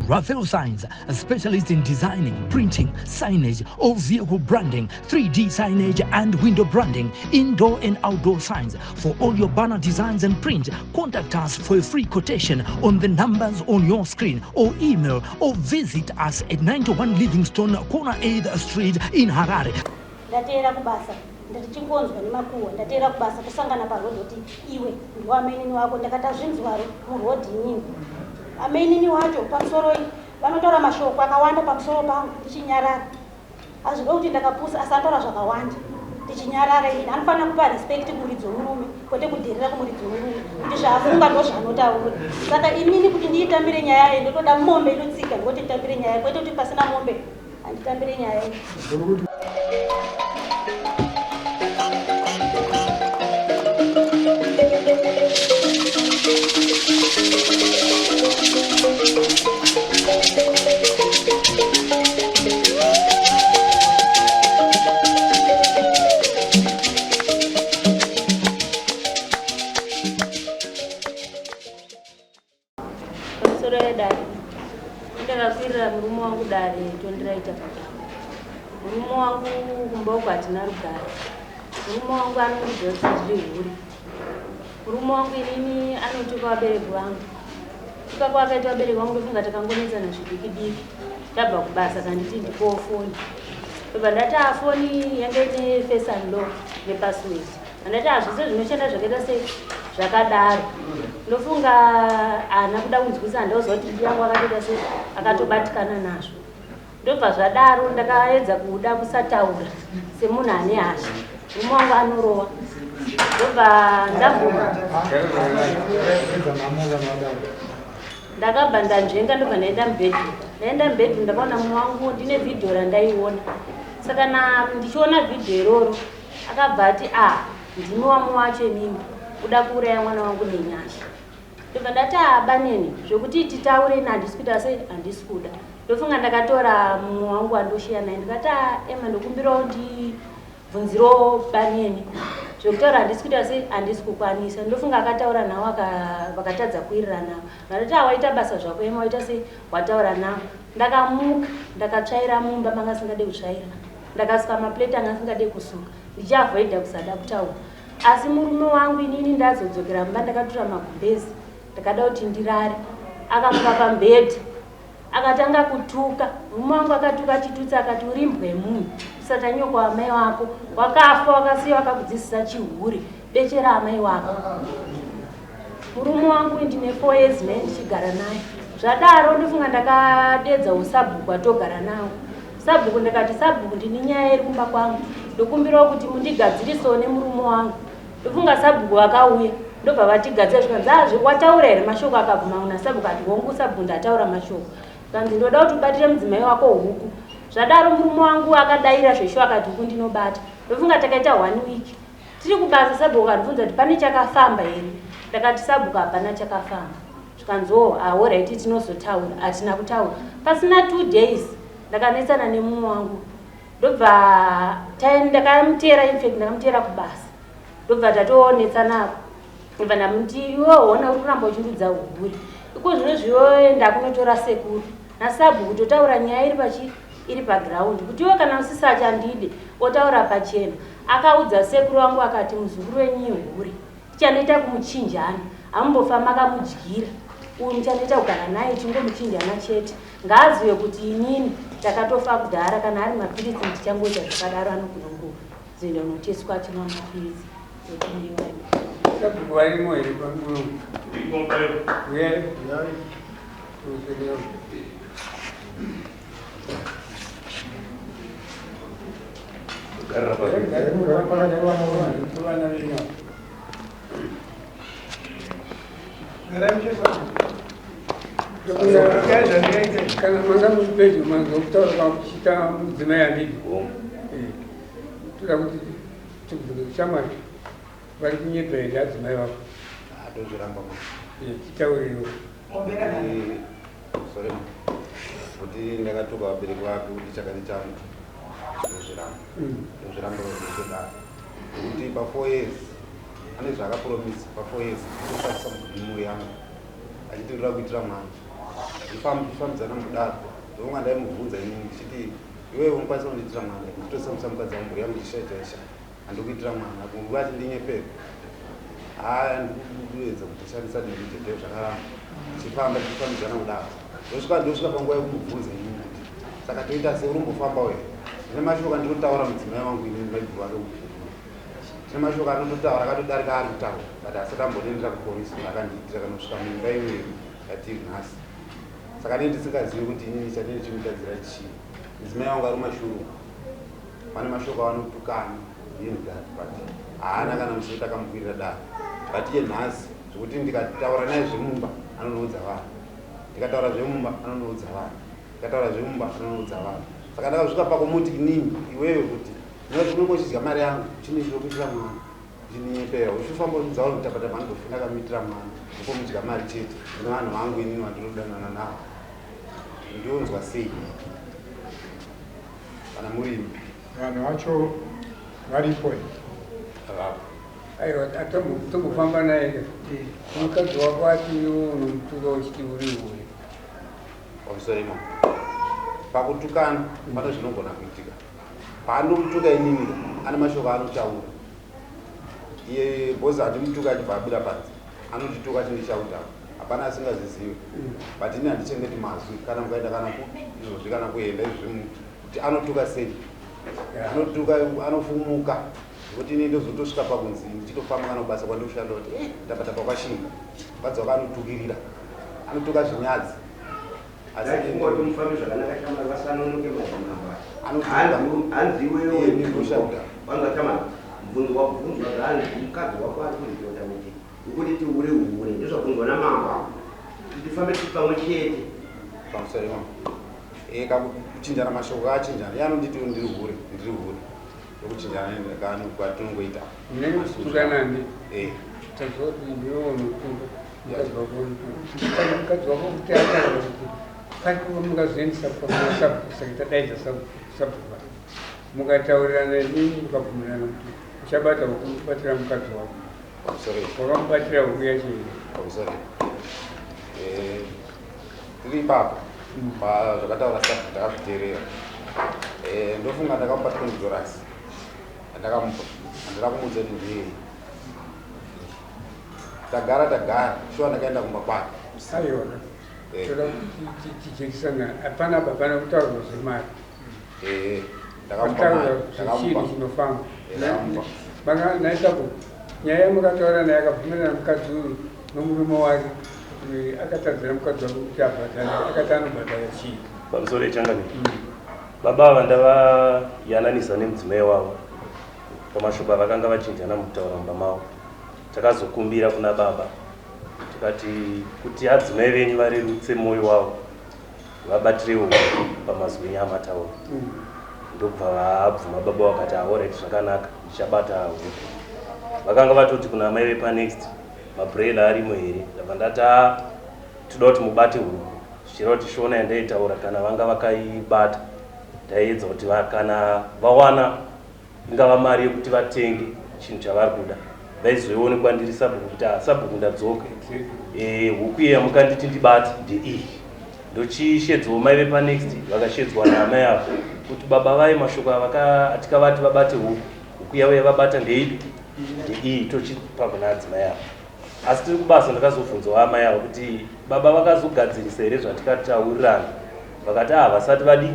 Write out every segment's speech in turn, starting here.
Raphael Signs, a specialist in designing, printing, signage, or vehicle branding, 3D signage and window branding, indoor and outdoor signs. For all your banner designs and print, contact us for a free quotation on the numbers on your screen, or email or visit us at 91 Livingstone, Corner 8th Street in Harare. Ndatera kubasa ndatichikonzwa nemakuwa ndatera kubasa kusangana parodhi kuti iwe ndiwamenini wako ndakata zvinzwaro murodhi inini amenini wacho pamusoro vanotora mashoko akawanda pamusoro pangu ndichinyarara azvide kuti ndakapusa asatora zvakawanda ndichinyarara ini anofanira kupa respect muridzi womurume kwete kudherera kumuridzi womurume kuti zvaafunga ndo zvaanotaura saka imini kuti ndiitambire nyaya yayo ndotoda mombe inotsika ndikuti nditambire nyaya kwete kuti pasina mombe handitambire nyaya yayo. Ndakakwirira murume wangu dare tondiraita pagama. Murume wangu kumboko hatina rugare. Murume wangu anondidzodza zvihuri. Murume wangu inini anoti kuvabereki vangu. Ika kwakaita vabereki vangu ndofunga takangonetsana zvidiki diki. Tabva kubasa kanditi ndikowo foni. Bva ndati foni yange ine face and lock nepassword. Andati zvese zvinoshanda zvakaita sei zvakadaro. Ndofunga ana kuda kunzwisa handauziva kuti ndi yangu akatoita sei akatobatikana nazvo. Ndobva zvadaro ndakaedza kuda kusataura semunhu ane hasha. Murume wangu anorova. Ndobva ndabvuma. Ndakabva ndanzvenga ndobva ndaenda mubhedhu. Ndaenda mubhedhu ndakaona murume wangu ndine vhidhiyo randaiona. Saka ndichiona vhidhiyo iroro akabva ati ndimi wamwe wacho mimba. Kuda kuuraya mwana wangu nenyasha. Ndobva ndati baneni zvokuti titaure handisi kuita sei handisi kuda. Ndofunga ndakatora mumwe wangu wandoshiya naye ndikati ema ndokumbirawo ndibvunzirewo baneni zvokutaura handisi kuita sei handisi kukwanisa. Ndofunga akataura nawo vakatadza kuirira nawo. Ndati waita basa zvako ema waita sei wataura nawo. Ndakamuka ndakatsvaira mumba manga asingade kutsvaira. Ndakasuka maplate anga asingade kusuka. Ndichiavhoidha kusada kutaura. Asi murume wangu inini ndazodzokera mumba ndakatora magumbezi ndakada kuti ndirare. Akamuka pambedhi akatanga kutuka. Murume wangu akatuka chitutsi akati uri mbwa yemunhu usati anyoko amai wako wakafa wakasiya wakakudzidzisa chihuri dechera amai wako. Murume wangu ndine 4 years naye ndichigara naye. Zvadaro ndofunga ndakadedza usabhuku watogara nawo. Sabhuku ndakati sabhuku ndine nyaya iri kumba kwangu ndokumbirawo kuti mundigadzirisewo nemurume wangu. Ndofunga sabhuku vakauya ndobva vatigadzira zvikanzi wataura here mashoko akabvuma una sabhuku ati hongu sabhuku ndataura mashoko. Kanzi ndoda kuti ubatire mudzimai wako huku. Zvadaro murume wangu akadaira zvesho akati huku ndinobata. Ndofunga takaita 1 week. Tiri kubasa sabhuku akandibvunza kuti pane chakafamba here. Ndakati sabhuku hapana chakafamba. Zvikanzi alright tinozotaura. Hatina kutaura. Pasina 2 days ndakanetsana nemume wangu. Ndobva ndakamutera ndakamutera kubasa. Ndobva tatoonetsana ndobva ndamuti iweona uri kuramba uchindudza huburi. Iko zvino zviyoenda kunotora sekuru nasabhuku totaura nyaya iri paground kuti iwe kana usisati andide otaura pachena. Akaudza sekuru wangu akati muzukuru wenyu ihuri tichanoita kumuchinjana amumbofamba akamudyira. Uyu muchanoita kugara naye chingomuchinjana chete. Ngaazive kuti inini takatofa kudhara kana ari mapirisi ndichangoita zvakadaro anogona kuzoenda kunoteswa chinwa mapirisi. Sabhuku varimo here pamwe? Here? Kana manga muzipedyo manga kutaura kamuchita mudzimai handidi. Toda kuti tibvunze shamwari vari kunyepa here adzimai vako. Ndozviramba chitauriwo kuti ndakatuka vabereki vake kuti chakati changu ndozviramba zvoda kuti pa4 years ane zvakapromisa pa4 years toshatisa mhuri yangu achiti ndoda kuitira mwana ifambidzana mudaro ndomwe ndaimubvunza inini ndichiti iwewe unokwanisa kundiitira mwana kutosamusa mukadzi wangu mhuri yangu ndishaitaisha handikuitira mwana kunguvati ndinyepere ndikuedza kutoshandisa dinditete zvakaramba tichifamba tichifambidzana kudaro ndosvika panguva yekumubvunza inini kuti saka toita sei urumbofamba we ndine mashoko andinotaura mudzimai wangu inini maibhuru wake ndine mashoko anototaura akatodarika ari kutaura but asati ambonendera kupolisi akandiitira kanosvika muimba iyoyo yatiri nhasi saka nei ndisingazivi kuti inini chandine chimutadzira chii mudzimai wangu ari mashuru pane mashoko avanotukana yinidhat but haana kana musoti akamukwirira daro but iye nhasi zvokuti ndikataura naye zvemumba anonoudza vanhu ndikataura zvemumba anonoudza vanhu ndikataura zvemumba anonoudza vanhu saka ndakasvika pakomuti inini iwewe kuti ndinozvinongo chidya mari yangu chinizvo kuitira mwana ndininyepera uchifamba udzawo kutabataba ndofuna kamiitira mwana ukomudya mari chete ine vanhu vangu inini vandinodanana navo ndionzwa sei kana murimi vanhu vacho varipo aiwa tombofamba naye mukadzi wako ati unomutuka uchiti uri uri wamusorema pakutukana pane zvinogona kuitika paanomutuka inini ane mashoko anotaura iye bhozi handimutuka achibva abuda panze anondituka chindichautaura hapana asingazizivi but ini handichengeti mazwi kana mukaenda kana izvozvi kana kuenda izvi kuti anotuka sei anotuka anofumuka kuti ini ndozotosvika pakunzi ndichitofamba kana kubasa kwandoshanda kuti ndapata pakwashinga badzi wako anotukirira anotuka zvinyadzi mvunzo wabvunzwa zvanzi mukadzi wako ari kuzviona kuti ukuti tiure ure ndozvabvunzwa namamba tifambe tiri pamwe chete pamusoro kakuchinjana mashoko achinjana iye anonditi ndiri hure okuchinjana kwatinongoita nenekutukanani tazoti ndionotunga mukadzi wako kuti ataura kuti mukazoendesa sakitadaidza sabhuva mukataurirana nini mukabvumirana kuti uchabata ukubatira mukadzi wako wakamubatira huku yachii tiri ipapo zvakataura sabhu ndakazviteerera ndofunga ndakamupa $20 andakamupa handira kumudza kuti ndiyei tagara shuwa ndakaenda kumba kwake aiona toda kuti tijekisana hapana papana kutaurwa zvemari kutaurwa zvichiri chinofamba naisabhu nyaya yamukataura naye akabvumirana mukadzi uyu nomurume wake akatadzira mukadzi wake kuti abhadhare akati anobhadhara chii pamusoro echangani baba ava ndavayananisa nemudzimai wavo pamashoko avakanga vachinjana mukutaura mumba mavo takazokumbira kuna baba tikati kuti adzimai venyu varerutse mwoyo wavo vabatirewo pamazwi enyama tauro ndobva vabvuma baba vakati aoreti zvakanaka ndichabata huku vakanga vatoti kuna mai vepanext mabrela arimo here ndabva ndati toda kuti mubate huku zvichireva kuti shona yandaitaura kana vanga vakaibata ndaiedza kuti kana vawana ingava mari yekuti vatenge chinhu chavari kuda vaizoionekwa ndiri sabhuku kuti sabhuku ndadzoka huku iya mukanditi ndibate ndeiyi ndochishedzawo mai vepanext vakashedzwa naamai avo kuti baba vai mashoko atikavati vabate huku yavo yavabata ndeipi ndeiyi tochipa kuna adzimai avo asi tiri kubasa ndakazobvunzawo amai avo kuti baba vakazogadzirisa here zvatikataurirana vakati vasati vadi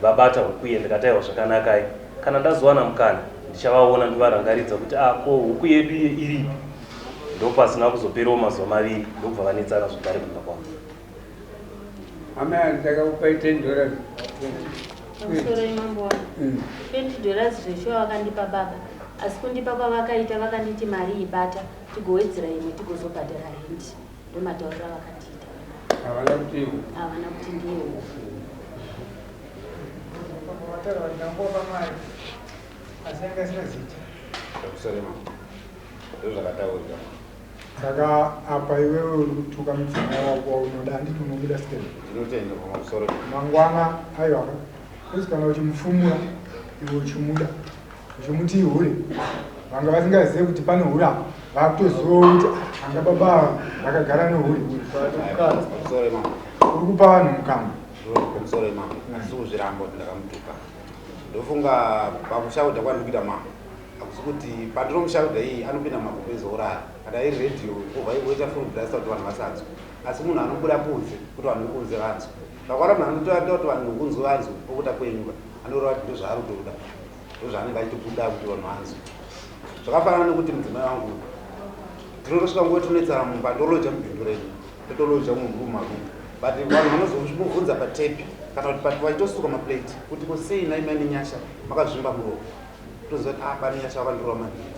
vabata huku iya ndikataiwa zvakanakai kana ndazowana mukana ndichavaona ndivarangaridza kuti ko huku yedu iripi ndopasina kuzoperawo mazuva maviri ndobva vanetsana zvekare kumba kwavo hama ndakakupa $10 pamusoro imambo wavo $20 zveshuwa vakandipa baba asi kundipa kwavakaita vakanditi mari ibata tigowedzera imwe tigozobhadhara hendi ndomataurira vakandiita havana kuti havana kuti ndiye saka apa iwewe uri kutuka mudzimai wako waunoda handiti unobuda steni ndinotenda pamusoro mangwana aiwa uzi kana uchimufumura iwe uchimuda uchimuti ihure vanga vasingazive kuti pane hure apa vakutozivawo kuti anga baba vakagara nehure pamusoro Ukupa vanhu mukana. Kumusoro imamo sikuzvirambo ndakamutuka ndofunga pakushauda kwandikuita mama akusi kuti pandinomushaudha iyi anopinda mabhuku ezouraya kana iri redhiyo oita furubrasta kuti vanhu vasanzwe asi munhu anobuda kunze kuti vanhu vekunze vanzwe pakwara munhu anotoita kuti vanhu vekunze vanzwe pokuta kwenyuka anoreva kuti ndozvaari kutoda ndozvaanenge achitobuda kuti vanhu vanzwe zvakafanana nekuti mudzimai wangu tinotosvika nguva tinonetsana mumba ndoroja mubhindu redu totoloja mumarumu but vanhu vanozomubvunza patepi kana kuti pati vachitosuka maplate kuti kusei naimani nyasha makazvimba murowa toziva kuti pane nyasha vakandorova maningi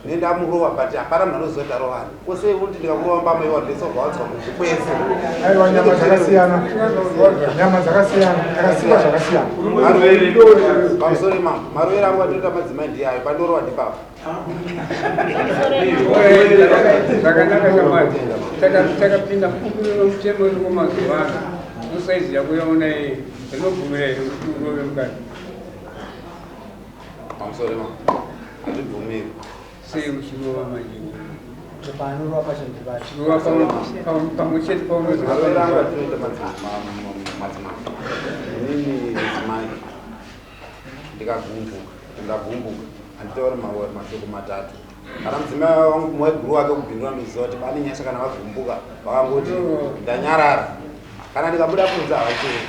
nenda murova but hapana munhu anoziva kuti arovani kusei uti ndikakurova mbama iwa ndesogwadzwa muzvikwese Aiwa nyama dzakasiyana. Nyama dzakasiyana. Dzakasikwa zvakasiyana. pamusoro imamo marovero angu atoita madzimai ndiayo pandorova ndipapa zvakanaka chamati takapinda mukukuriro mutemo uri kumazuva ano nosaizi yakuyaona iyi rinobvumira here kuti urove mukati pamusoro imamo handibvumiri sei uchirova manje panorova pachandivacho chirova pamwe chete marovero angu atinoita madzimai inini dzimai ndikagumbuka handitauri mashoko matatu kana mudzimai wangu mwaiguru wake kubhindura miziva kuti pane nyasha kana vagumbuka vakangoti ndanyarara kana ndikabuda kunze havachei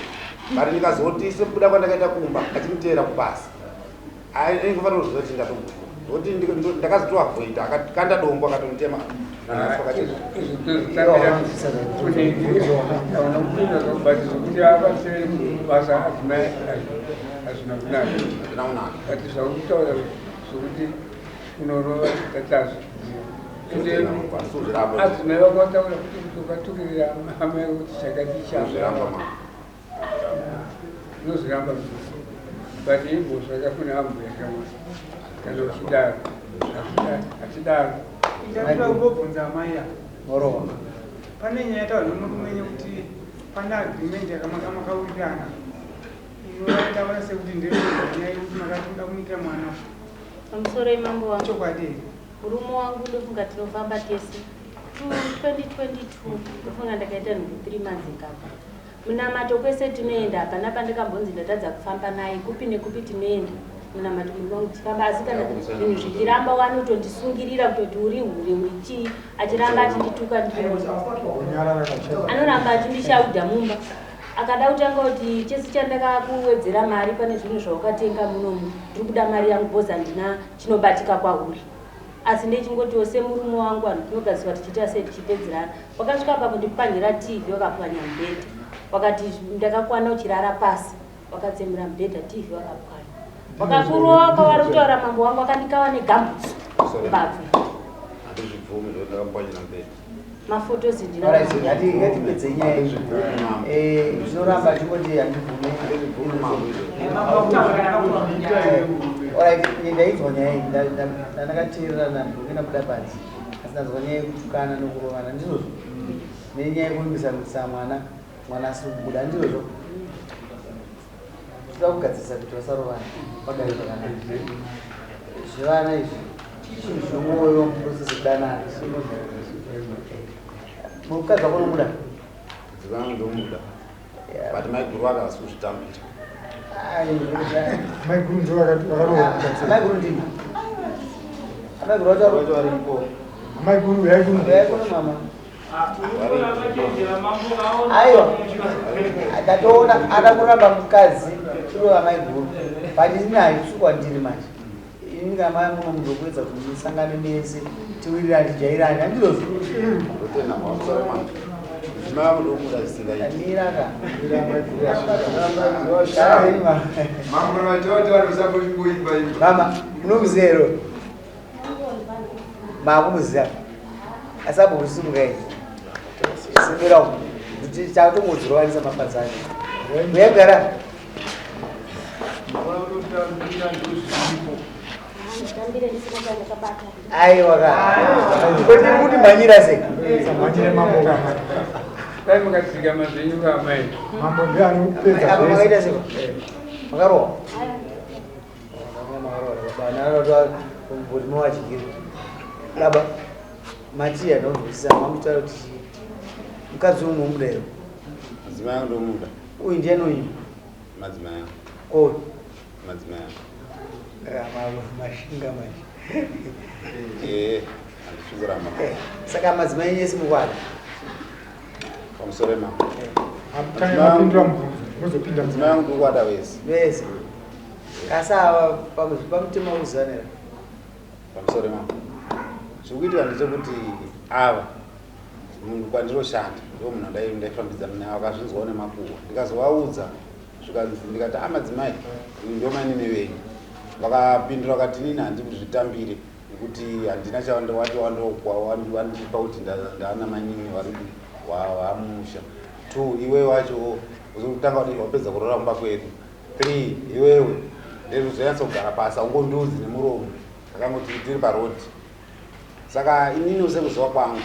but ndikazoti sebuda kwandakaita kumba achimutevera kubasa aingofanira kuziva kuti ndatogumbuka nokuti ndakazotoavhoita akakanda dombo akatonitema unopinda zvakubatisa kuti avaseveri kubasa adzimai hazvina kunaka hazvina kunaka but zvakutaura zvokuti unorova tatazvo adzimai vakataura kuti ukatukirira amai kuti chakatichazviramba unozviramba but ibvo zvakafuna amboyakamwa kana uchidaro achidaro ndatoda kubvunza amai morova pane nyaya yataura nomurumenye kuti pane agreement yakamakawirirana inotaura sekuti ndeyanyaya yekuti makatoda kunyika mwana pamusoro imambo wangu chokwadi murume wangu ndofunga tinofamba tese 2022 ndofunga ndakaita nhugu 3 months ikapa munamato kwese tinoenda hapana pandikambonzi ndatadza kufamba naye kupi nekupi tinoenda munamato munhu wangu tichifamba asi kana zvinhu zvichiramba wanotondisungirira kutoti uri hure uichii achiramba achindituka anoramba achindishaudha mumba akada kutanga kuti chese chandakakuwedzera mari pane zvinhu zvaukatenga munomu ndiri kuda mari yangu bhozi handina chinobatika kwauri asi ndechingotiwo semurume wangu vanhu tinogadzirwa tichiita sei tichipedzerana wakasvika pakundipwanyira tv wakapwanya mubhedha wakati ndakakwana uchirara pasi wakatsemura mubhedha tv wakapwanya wakakuroka wari kutaura mambo wangu akandikawa negambutsu mbabvu handizvibvumi zvo ndakapwanyira mubhedha mafotozi ngatipedze nyaya izvi zvinoramba chingoti handibvume ndainzwa nyaya iyi ndandakateerera ndokenda kuda panzi asi ndanzwa nyaya yekutukana nokurovana ndizvozvo nenyaya yekurumbisa mwana asiri kubuda ndizvozvo toda kugadzirisa kuti vasarovana vagare pakanaka zvevana izvi chinhu zvinomwoyo muprocess kudanana mukadzi wako nomuda dzivangu ndomuda but maiguru ake hasi kuzvitambira Maiguru ndo vakarohwa. maiguru ndini maiguru wacho varipo Maiguru yaikuno mama aiwa ndatoona ada kuramba mukadzi kurova maiguru but inayo sukwa ndiri manje inga mai muno munhu wekuedza kuti musangane mese tiwirirani tijairani handizvozvo ndotenda mamusoro manje dzimai vangu ndomuda zvisingaiti amiraka mama munomuziva iro makumuziva asabhukusimukai simira uku kuti chatombodzirovanisa mapadzani uyagara aiwa kuti kuti manyira sei Manyire mambo kama. dai mukadzika mazvenyu kamai Mambo ndiye anopedza apa zvese. makaita sei makarohwa banarotoa kumburi mawachikiri baba matiya nobvisa mamutaura kuti mukadzi unomuda iro madzimai angu ndomuda. Uyu ndiani uyu? Madzimai angu. Ko. Madzimai angu. Mashinga manje. Andisungura mama. Saka madzimai enyu simukwadi. Pamusoro mama. Madzimai angu ndokwada wese. Wese. Kasawa pamutema uzanira. Pamusoro mama. Zvikuitika ndechekuti ava munhu kwandiroshanda ndo munhu ndaifambidzana naye akazvinzwawo nemakuhwa ndikazovaudza ndikati amadzimai ndo mainini venyu vakapindura vakati inini handikuzvitambire nekuti handina chawandipa kuti ndaana manyini vamusha 2 iwewe wacho uzotanga kuti wapedza kurora kumba kwedu 3 iwewe ndezvozonyatsogara pasi aungonduzi nemuromo takangoti tiri parodi saka inini usekuziva kwangu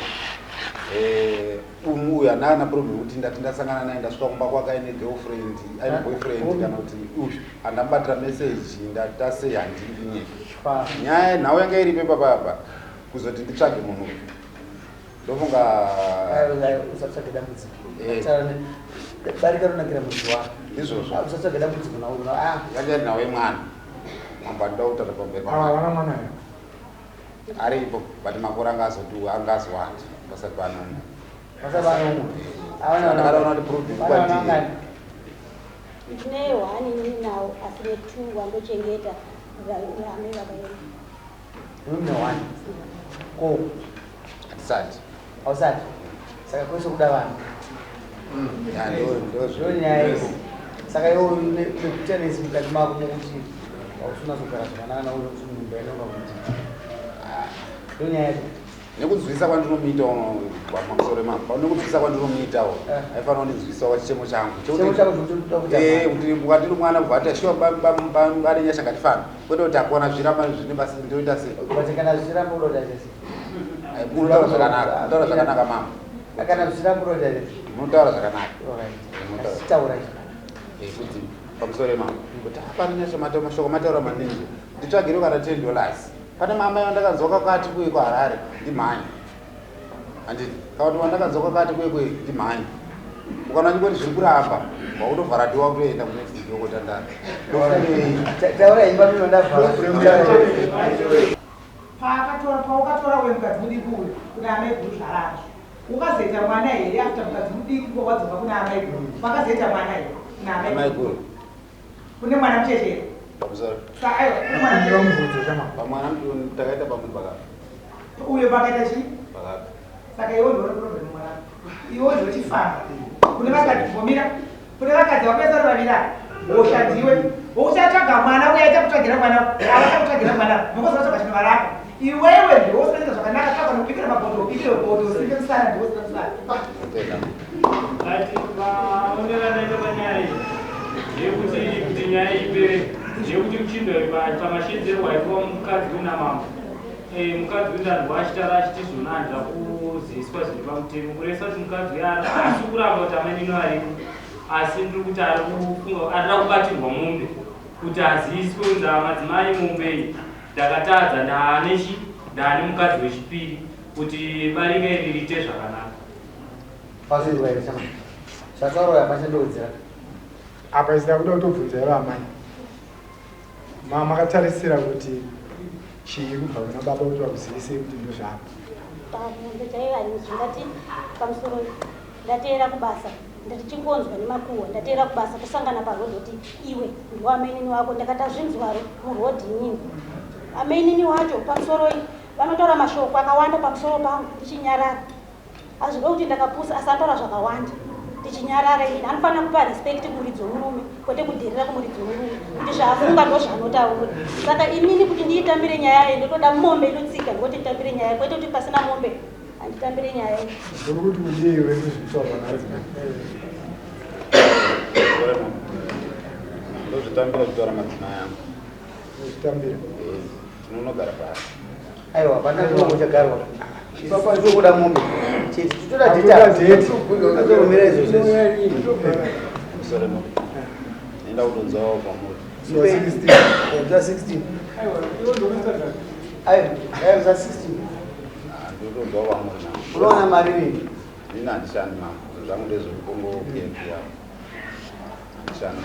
uyu handana problem kuti ndati ndasangana naye ndasvika kumba kwake aine girlfriend aine boyfriend kana kuti uyu handamubatira meseji ndatasei handiri nyaya nhau yanga iri pepapapa kuzoti nditsvage munhu uyu ndofunga usatsvage dambudziko barika ronakira mudzi wako izvozvo usatsvage dambudziko yanga iri nhau yemwana mamba ndoda kutaura pamberi wana mwana aripo but makore angazowanda pasati panomwe ndine 1 inini nawo asine 2 wandochengeta rame vakaenda une 1 ko hatisati ausati saka kwese kuda vanhu ndonyaya iyo saka iwo nekuita nesi mukati mako mokuti hausina kugara zvakanaka nauyo kuti nyumba inonga kuti ndonyaya nekudzivisa kwandinomuitawo pamusoro mako nekudzivisa kwandinomuitawo aifanira kundinzwisawo chichemo changu kuti kwatiri mwana kubvati ashiwa bane nyasha ngatifana kwete kuti akuona zviramba zvine basi ndinoita sei kana zviramba unodaese munotaura zvakanaka taura zvakanaka mama kana zviramba unodaese munotaura zvakanaka taura kuti pamusoro mama kuti hapana nyasha mashoko mataura maningi nditsvagire kana $10 pane mama yandakanzwa kakati kuye kuharare ndimhanya handiti kakuti wandakanzwa kakati kuye ndimhanya ukaona nyingoti zviri kuramba wautovhara diwa kutoenda kunext doko tandara taura imba mino ndavhara paukatora uye mukadzi mudiki uyu kuna amai guru zvarazvo ukazoita mwana here after mukadzi mudiki wadzoka kuna amai guru vakazoita mwana here kuna amai guru kune mwana muchechere pamwana takaita pamwe uyo pakaita chii saka iwo ndiona problem mwana iwo ndochifamba kune vakadzi vomira kune vakadzi vapesa rovavira woshadiwe wouchatsvaga mwana uye achakutsvagira mwana avachakutsvagira mwana mukozovatsvaga chinova rako iwewe ndiwosoita zvakanaka tsvaga nokubikira mabhodho ubikire bhodho usinde musana ndiwosina musana ati vaoneranaita panyaya iyi yekuti nyaya ipere ndeyekuti uchindo pamashedzero waipiwa mukadzi wina mambo mukadzi windanzwa achitara achiti zvona handida kuziviswa zviri pamutemo kuresa kuti mukadzi uyo asi kuramba kuti amainino aripo asi ndiri kuti ari kufunga arida kubatirwa mombe kuti aziviswe kunzi madzimai mombe iyi ndakatadza ndaanechi ndaane mukadzi wechipiri kuti baringa iri riite zvakanaka pazvinzwairechama zvataurwa yapachandoudzira apa isina kuda kutobvunza ivo amai makatarisira kuti chii kubva kuna baba kuti vakuzivise kuti ndo zvako ndati pamusoro ndateera kubasa ndati chingonzwa nemakuhwa ndateera kubasa kusangana parodhi kuti iwe ndiwo amainini wako ndakata zvinzwaro murodhi inini amainini wacho pamusoro vanotaura mashoko akawanda pamusoro pangu ndichinyarara hazvida kuti ndakapusa asi anotaura zvakawanda ndichinyarara ini anofanira kupa respect muridzi womurume kwete kudherera kumuridzi womurume kuti zvaafunga ndo zvaanotaura saka imini kuti ndiitambire nyaya yayo ndotoda mombe inotsika ndikuti nditambire nyaya kwete kuti pasina mombe handitambire nyaya yayo ndokuti udiwe kuzvitsva vanadzimai ndozvitambira kutaura madzimai angu zvitambira tinonogara pasi aiwa pana chimwe chagarwa papa chokuda mombe cheti titoda ditatoromera izvo soremo enda kutonzawo pamuri za 16 aiwa za 16 ndotonzawo pamuri na unoona mari nini nini handishandi mako zangu ndezvokongo PMP yavo shana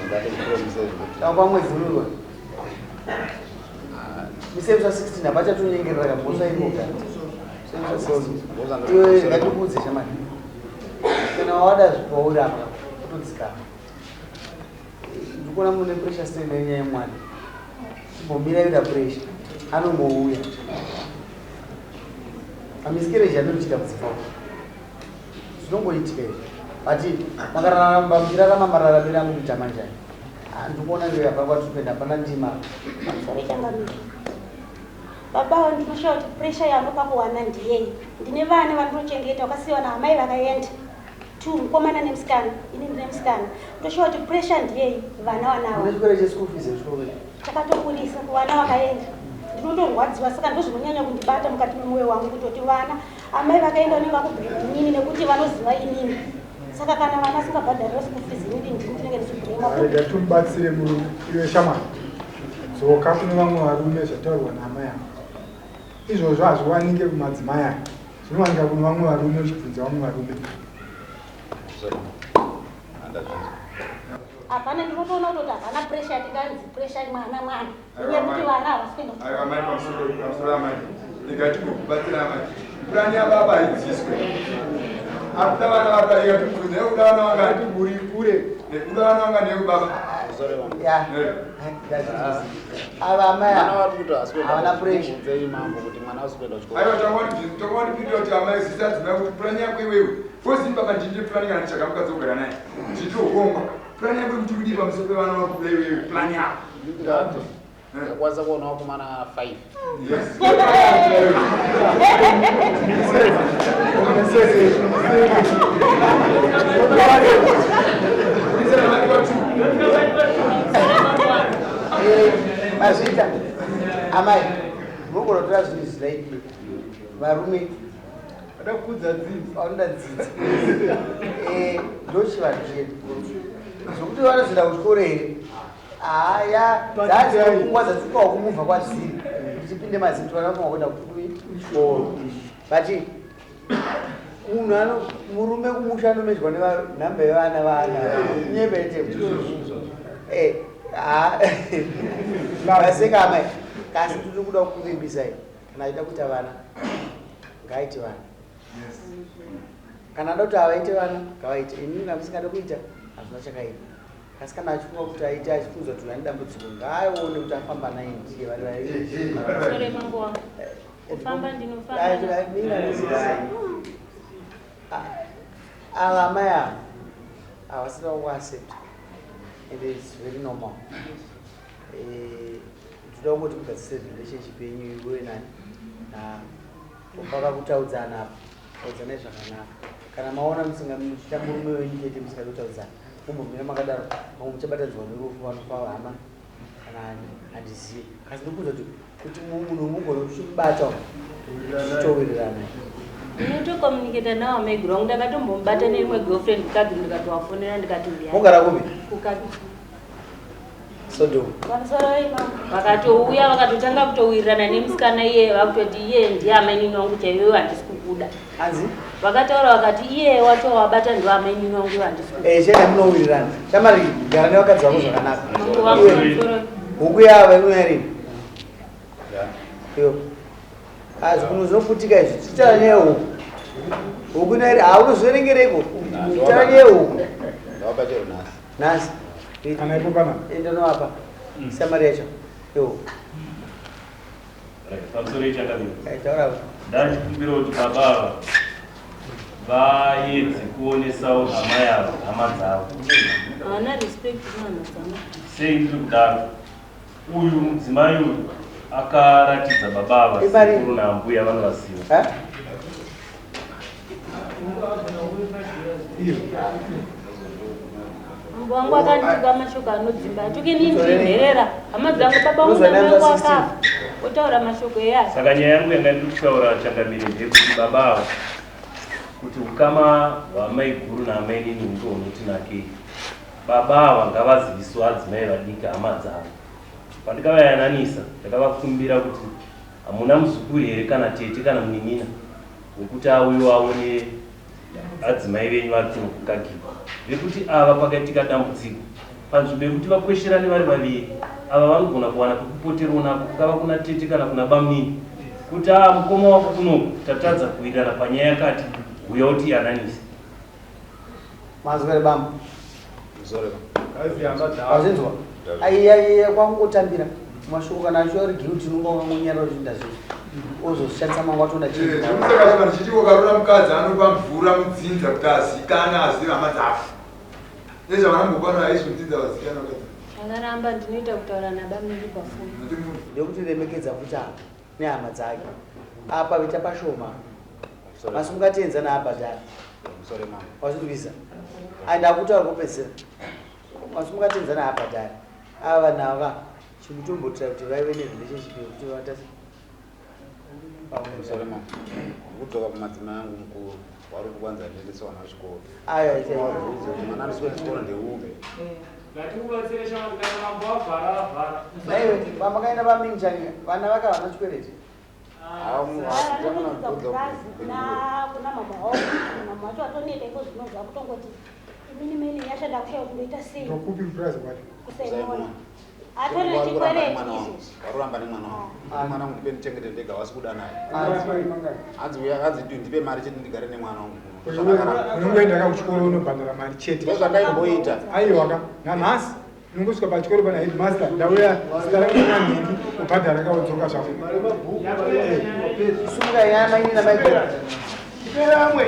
ngatimupromise tamba mwedzi unowa misevisa 16 apachatonyengerera kambosa imoga iwe ngatikuudze shamani kana wada zvipauri apa kutodzikama ndikuona mune pressure strain yenyaya yemwana chimbomiraira pressure anombouya amisikereji anochita kudzipa zvinongoitika izvi but makararamba muchirarama mararamiro angu kuita manjani ndikuona ndio yapa kwatupenda hapana ndima baba ndinoshaura kuti pressure yangu pakuwana ndiyei ndine vana vandinochengeta wakasiyiwa naamai vakaenda 2 mukomana nemusikana ini ndine musikana ndoshaura kuti pressure ndiyei vana wanawa takatokurisa vana vakaenda ndinotorwadziwa saka ndozvinonyanya kundibata mukati memwoyo wangu kutoti vana amai vakaenda vanenge vakubhurika inini nekuti vanoziva inini saka kana vana singabhadharira school fees inini ndini ndinenge ndichibhurema tumbatsire murume iwe shamani dzoka kune vamwe varume zvataurwa naamai ako izvozvo hazviwanike kumadzimai aya zvinowanika kune vamwe varume uchibvunza vamwe varume hapana ndinotoona kutoti hapana pressure yatinganzi pressure mwana nekuti vana havasvikaamai ndikati kubatsira amai purani yababa haidziswe akuda vana vakaiya kuti nekuda vana vanga tiburi kure nekuda vana vanga nekubaba aiwa tangoni kuti amai zisadzimai kuti purani yako iwewe fozi baba ndinde purani kana tichakamukadzi kugara naye tichitogomba purani yako kuti kudi pamusoro pevana vakuda iwewe purani yako kwanza kuona wakomana 5 mazvita amai mukurotora zvinhu zvilaiki varume adakudza dzidzi vanoda dzidzi ndochivanhu chedu zvokuti vanozvida kuchikoro here haya dzazikungwa dzatsukawo kumubva kwaziri tichipinde mazito vanafunga kuenda kuchikoro but munhu murume kumusha anomedzwa nenhamba yevana vana nyembete vasekamai kasi tiri kuda kuvimbisai kana aida kuita vana ngaaite vana kana ada kuti havaite vana ngavaite ini ngamusingada kuita hazvina chakaita kasi kana achifunga kuti aite achifunza kuti vane dambudziko ngaaone kuti afamba naye ndiye vari ava amai ava havasida kuaccept and it's very normal toda kungoti mugadzise relationship yenyu iwe nani pakakutaudzana apa taudzanai zvakanaka kana maona muchita murume wenyu chete musingadi kutaudzana mumbomira makadaro mamwe muchabatadzwa nerufu vanofa hama kana handizivi kasi ndikuudza kuti munhu mugone uchimubata uchitowirirana ndinotokomunicata nawo maiguru wangu ndakatombomubata neimwe girlfriend kukadzi ndikatowafonera ndikati mugara kupi kukadzi Sodom vakatouya vakatotanga kutowirirana nemusikana iye vakutoti iye ndiye amainini wangu chaiwewe handisi kukuda vakataura vakati iye wacho wabata ndiwo amainini wangu iwe handisi kukuda chena munowirirana shamari gara nevakadzi vako zvakanaka huku yava inoyarini zvinhu zvinoputika izvi titaura neyehuku huku inoyari haunozviverengereko titaura neyehuku nhasi kana ipo pana ndonovapa samari yacho pamusoro ichakadini taura ndachikumbira kuti baba vaedze kuonesawo hama yavo hama dzavo havana respect kuhama dzavo sei ndiri kudaro uyu mudzimai uyu akaratidza baba vasikuru nambuya vanovasiva wangu akandituka mashoko anodzimba atuke nindiinherera hama dzangu baba ungu akafa otaura mashoko eyayo saka nyaya yangu yanga ndiri kutaura changamire ndeyekuti baba ava kuti ukama hwamai guru naamai nini ndo unotinakei baba ava ngavaziviswa adzimai vadiki hama dzavo pandikavayananisa ndakavakumbira kuti hamuna muzukuru here kana tete kana munin'ina wekuti auyo aone adzimai venyu vari kuno kukagirwa vekuti ava pakaitika dambudziko panzvimbo yekuti vakwesherane vari vaviri ava vanogona kuwana pekupoterwa nako kukava kuna tete kana kuna bamnini kuti mukoma wako kunoku tatadza kuwirirana panyaya yakati uya kuti yananisi mazwere bamba azvinzwa aiya kwangotambira mashoko kana acho rigeuti unongamunyara zvinda zvizvi ozoshandisa mangu atoda chimusaka kana chichiko karona mukadzi anopa mvura mudzinza kuti azikana azive hama dzavo nezvavanambokwana aizvimudzinza vazikana akaramba ndinoita kutaura nabamnini pafoni ndekuti remekedza kuti apa nehama dzake apa vita pashoma masimungateenzana apa dare wazvindivisa andakutaura kupedzera masimungateenzana apa dare ava vanhu ava chikutombotira kuti vaive nerelationship yekuti vatasi kudzoka kumadzima yangu mukuru wari kukwanza ndiendesa vana vechikoro mwana anosvika chikoro ndeuve naiwe pamakaenda paminjani vana vakavana chikwereti kuna mama wao mama wacho atoneta iko zvinobva kutongoti imini meni yashanda kushayo kundoita sei ndokupi mupurazi kwacho kusaimona atorina chikwereti izvozvi waruramba nemwana wangu mwana wangu ndipe ndichengete ndega wasi kuda naye anzi ndipe mari chete ndigare nemwana wangu unongoendaka kuchikoro unobhadhara mari chete ndozvakaimboita aiwaka namhasi unongosvika pachikoro pana headmaster ndauya zita rakanamhindi ubhadhara kaudzoka zvako sumuka yana ini namaikera Espera, amwe.